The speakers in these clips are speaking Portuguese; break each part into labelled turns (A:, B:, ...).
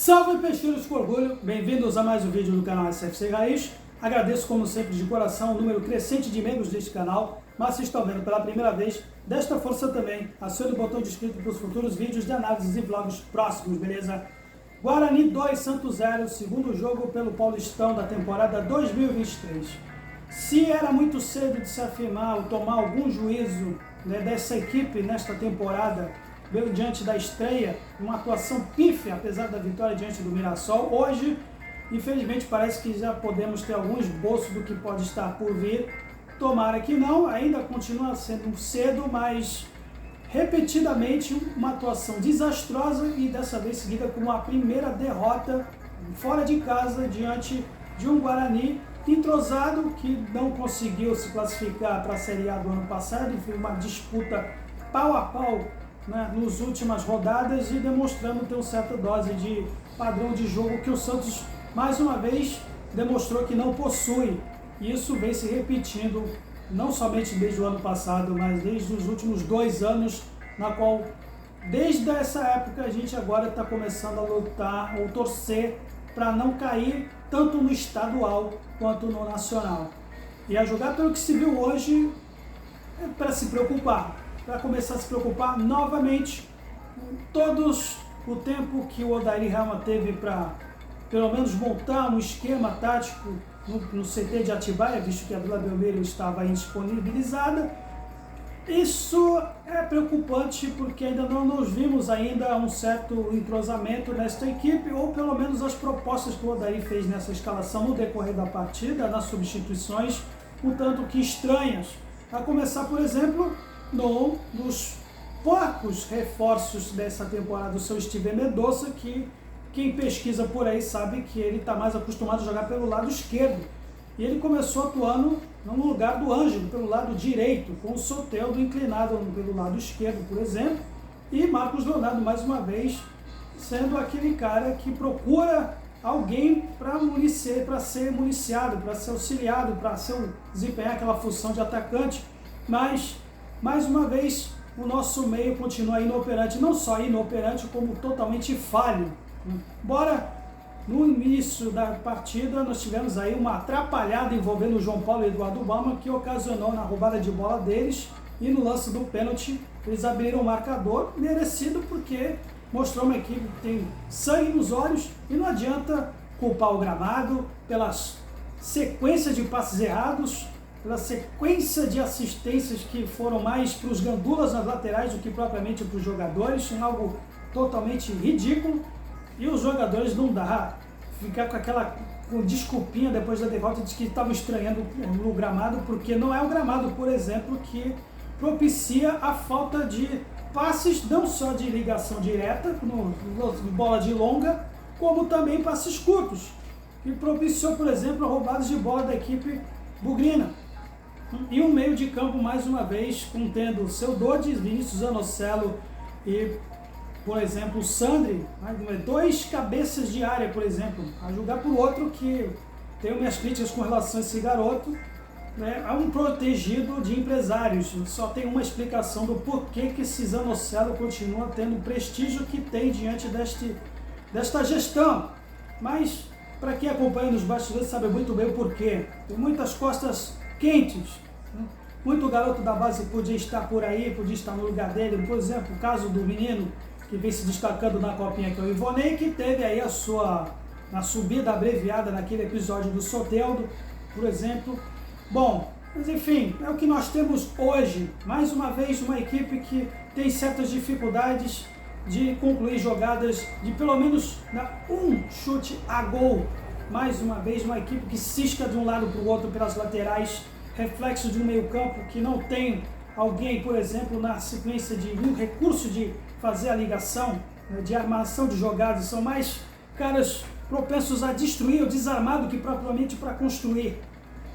A: Salve peixeiros com orgulho, bem-vindos a mais um vídeo do canal SFC Raiz. Agradeço como sempre de coração o número crescente de membros deste canal, mas se estão vendo pela primeira vez, desta força também, acione o botão de inscrito para os futuros vídeos de análises e vlogs próximos, beleza? Guarani 2, Santos 0, segundo jogo pelo Paulistão da temporada 2023. Se era muito cedo de se afirmar ou tomar algum juízo dessa equipe nesta temporada, diante da estreia, uma atuação pífia, apesar da vitória diante do Mirassol, hoje, infelizmente, parece que já podemos ter algum esboço do que pode estar por vir. Tomara que não, ainda continua sendo cedo, mas repetidamente uma atuação desastrosa e dessa vez seguida com a primeira derrota fora de casa diante de um Guarani entrosado que não conseguiu se classificar para a Série A do ano passado, foi uma disputa pau a pau nas últimas rodadas e demonstrando ter uma certa dose de padrão de jogo que o Santos mais uma vez demonstrou que não possui. Isso vem se repetindo não somente desde o ano passado, mas desde os últimos 2 anos, na qual desde essa época a gente agora está começando a lutar ou torcer para não cair tanto no estadual quanto no nacional. E a jogar pelo que se viu hoje é para se preocupar. Para começar a se preocupar novamente, todos o tempo que o Odair Helma teve para, pelo menos, montar um esquema tático no CT de Atibaia, visto que a Vila Belmiro estava indisponibilizada. Isso é preocupante porque ainda não nos vimos ainda um certo entrosamento nesta equipe, ou pelo menos as propostas que o Odair fez nessa escalação no decorrer da partida, nas substituições, um tanto que estranhas. A começar, por exemplo, dos poucos reforços dessa temporada do seu Steven Mendonça, que quem pesquisa por aí sabe que ele está mais acostumado a jogar pelo lado esquerdo. E ele começou atuando no lugar do Ângelo, pelo lado direito, com o Soteldo inclinado pelo lado esquerdo, por exemplo, e Marcos Leonardo, mais uma vez, sendo aquele cara que procura alguém para ser municiado, para ser auxiliado, para desempenhar aquela função de atacante, mas mais uma vez, o nosso meio continua inoperante, não só inoperante, como totalmente falho. Embora no início da partida nós tivemos aí uma atrapalhada envolvendo o João Paulo e Eduardo Bauman, que ocasionou na roubada de bola deles, e no lance do pênalti eles abriram o marcador, merecido porque mostrou uma equipe que tem sangue nos olhos, e não adianta culpar o gramado pelas sequências de passes errados, pela sequência de assistências que foram mais para os gandulas nas laterais do que propriamente para os jogadores, algo totalmente ridículo, e os jogadores não dá ficar com desculpinha depois da derrota de que estavam estranhando o gramado, porque não é o gramado, por exemplo, que propicia a falta de passes, não só de ligação direta, no bola de longa, como também passes curtos, que propiciou, por exemplo, roubadas de bola da equipe bugrina. E um meio de campo, mais uma vez, contendo o seu Dodges, Vinícius Zanocelo e, por exemplo, o Sandri, 2 cabeças de área, por exemplo, a julgar por outro que tenho minhas críticas com relação a esse garoto, é um protegido de empresários. Só tem uma explicação do porquê que esse Zanocelo continua tendo o prestígio que tem diante desta gestão. Mas, para quem acompanha nos bastidores, sabe muito bem o porquê. Tem muitas costas quentes. Muito garoto da base podia estar por aí, podia estar no lugar dele. Por exemplo, o caso do menino que vem se destacando na copinha, que é o Ivonei, que teve aí na subida abreviada naquele episódio do Soteldo, por exemplo. Bom, mas enfim, é o que nós temos hoje. Mais uma vez, uma equipe que tem certas dificuldades de concluir jogadas de pelo menos um chute a gol. Mais uma vez, uma equipe que cisca de um lado para o outro pelas laterais, reflexo de um meio campo que não tem alguém, por exemplo, na sequência de um recurso de fazer a ligação, de armação de jogadas, são mais caras propensos a destruir ou desarmar do que propriamente para construir.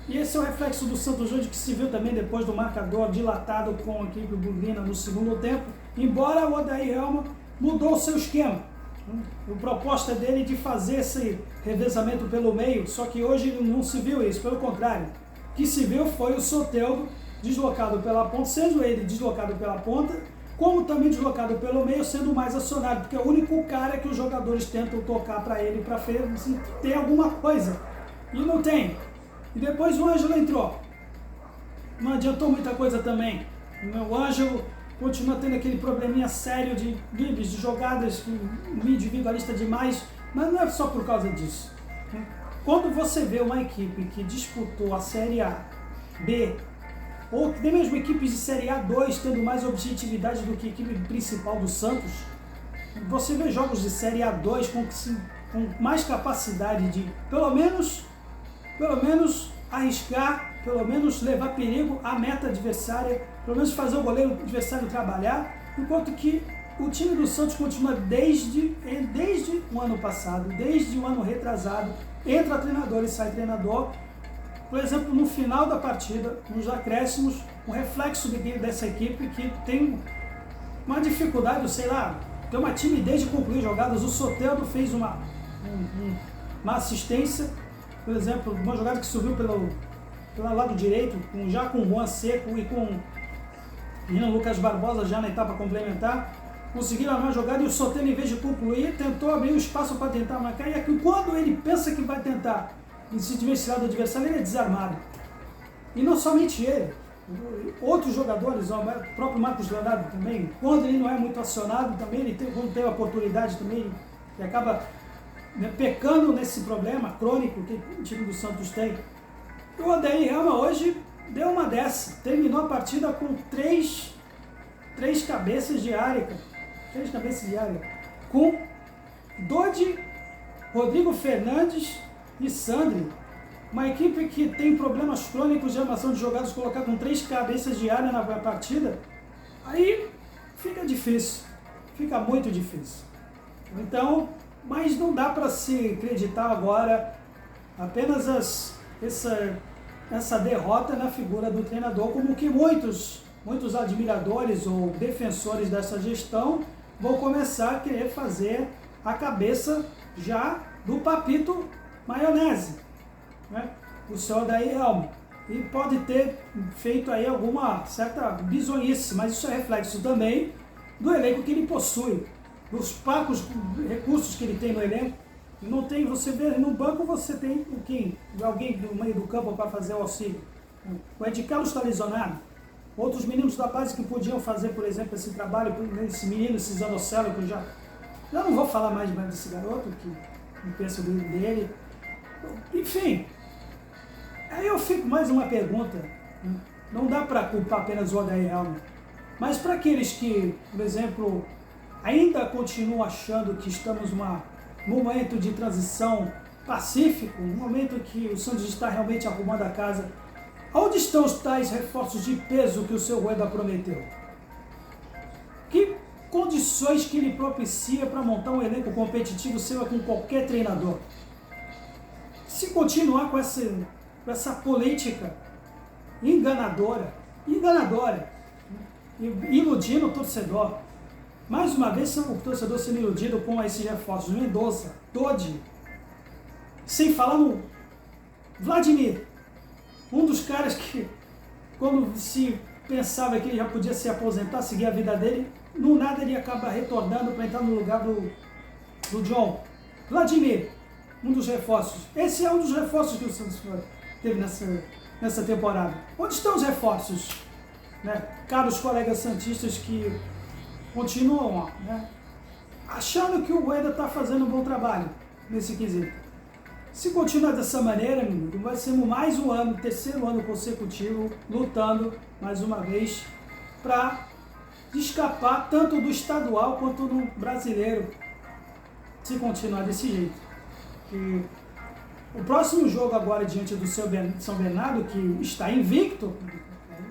A: E esse é o reflexo do Santos hoje, que se viu também depois do marcador dilatado com a equipe bugrina no segundo tempo, embora o Odair Helma mudou o seu esquema. A proposta dele de fazer esse revezamento pelo meio, só que hoje não se viu isso, pelo contrário. O que se viu foi o Soteldo deslocado pela ponta, sendo ele deslocado pela ponta, como também deslocado pelo meio, sendo mais acionado, porque é o único cara que os jogadores tentam tocar para ele, para se tem alguma coisa, e não tem. E depois o Ângelo entrou, não adiantou muita coisa também. O Ângelo continua tendo aquele probleminha sério de dribles, de jogadas, individualista demais, mas não é só por causa disso. Quando você vê uma equipe que disputou a Série A, B, ou tem mesmo equipes de Série A2 tendo mais objetividade do que a equipe principal do Santos, você vê jogos de Série A2 com mais capacidade de, pelo menos arriscar, pelo menos levar perigo à meta adversária, pelo menos fazer o goleiro adversário trabalhar, enquanto que o time do Santos continua desde o ano passado, desde o ano retrasado, entra treinador e sai treinador. Por exemplo, no final da partida, nos acréscimos, um reflexo dessa equipe que tem uma dificuldade, sei lá, tem uma timidez de concluir jogadas. O Soteldo fez uma assistência, por exemplo, uma jogada que subiu pelo lado direito, já com o Juan Seco e com o Lucas Barbosa já na etapa complementar. Conseguiram armar a jogada e o Soteldo, em vez de concluir, tentou abrir o espaço para tentar marcar. E quando ele pensa que vai tentar e se desvencilhar do adversário, ele é desarmado. E não somente ele, outros jogadores, o próprio Marcos Leonardo também, quando ele não é muito acionado também, quando tem a oportunidade também, ele acaba pecando nesse problema crônico que o time do Santos tem. E o Odair Helma hoje deu uma dessa, terminou a partida com três cabeças de área, com Dodi, Rodrigo Fernandes e Sandri, uma equipe que tem problemas crônicos de armação de jogadas, colocar com 3 cabeças de área na partida, aí fica difícil, fica muito difícil. Então, mas não dá para se acreditar agora apenas essa derrota na figura do treinador, como que muitos admiradores ou defensores dessa gestão vão começar a querer fazer a cabeça já do Papito Maionese, né? O senhor Odair Helma. E pode ter feito aí alguma certa bizonhice, mas isso é reflexo também do elenco que ele possui, dos poucos recursos que ele tem no elenco. Não tem, você vê no banco, você tem alguém do meio do campo para fazer o auxílio. O Ed Carlos está lesionado. Outros meninos da base que podiam fazer, por exemplo, esse trabalho, esse menino, esse Zanocelo, que eu já não vou falar mais desse garoto, que não penso dele. Enfim, aí eu fico mais uma pergunta. Não dá para culpar apenas o Odair Helma, mas para aqueles que, por exemplo, ainda continuam achando que estamos num momento de transição pacífico, um momento que o Santos está realmente arrumando a casa, onde estão os tais reforços de peso que o seu Rueda prometeu? Que condições que ele propicia para montar um elenco competitivo, seja com qualquer treinador? Se continuar com essa política enganadora, iludindo o torcedor, mais uma vez o torcedor sendo iludido com esses reforços, Mendonça, Dodi, sem falar no Vladimir, um dos caras que, quando se pensava que ele já podia se aposentar, seguir a vida dele, no nada ele acaba retornando para entrar no lugar do John. Vladimir, um dos reforços. Esse é um dos reforços que o Santos teve nessa temporada. Onde estão os reforços? Né? Caros colegas santistas que continuam achando que o Rueda está fazendo um bom trabalho nesse quesito. Se continuar dessa maneira, meu amigo, vai ser mais um ano, terceiro ano consecutivo, lutando mais uma vez para escapar tanto do estadual quanto do brasileiro, se continuar desse jeito. E o próximo jogo agora diante do São Bernardo, que está invicto,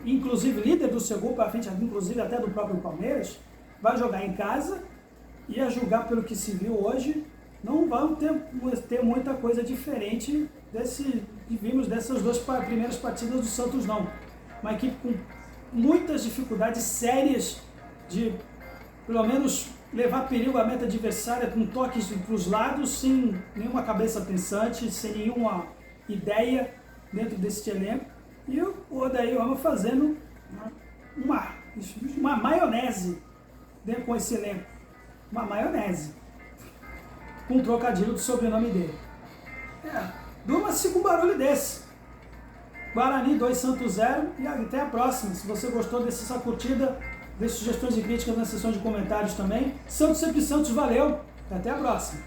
A: inclusive líder do seu grupo, à frente inclusive até do próprio Palmeiras, vai jogar em casa e, a julgar pelo que se viu hoje, não vão ter muita coisa diferente que vimos dessas 2 primeiras partidas do Santos, não. Uma equipe com muitas dificuldades sérias de, pelo menos, levar perigo à meta adversária, com toques para os lados, sem nenhuma cabeça pensante, sem nenhuma ideia dentro desse elenco. E o Odair Helma fazendo uma maionese com esse elenco? Uma maionese. Com um trocadilho do sobrenome dele. Durma-se com um barulho desse. Guarani 2, Santos 0. E até a próxima. Se você gostou dessa curtida, dê sugestões e críticas na seção de comentários também. Santos sempre Santos, valeu. Até a próxima.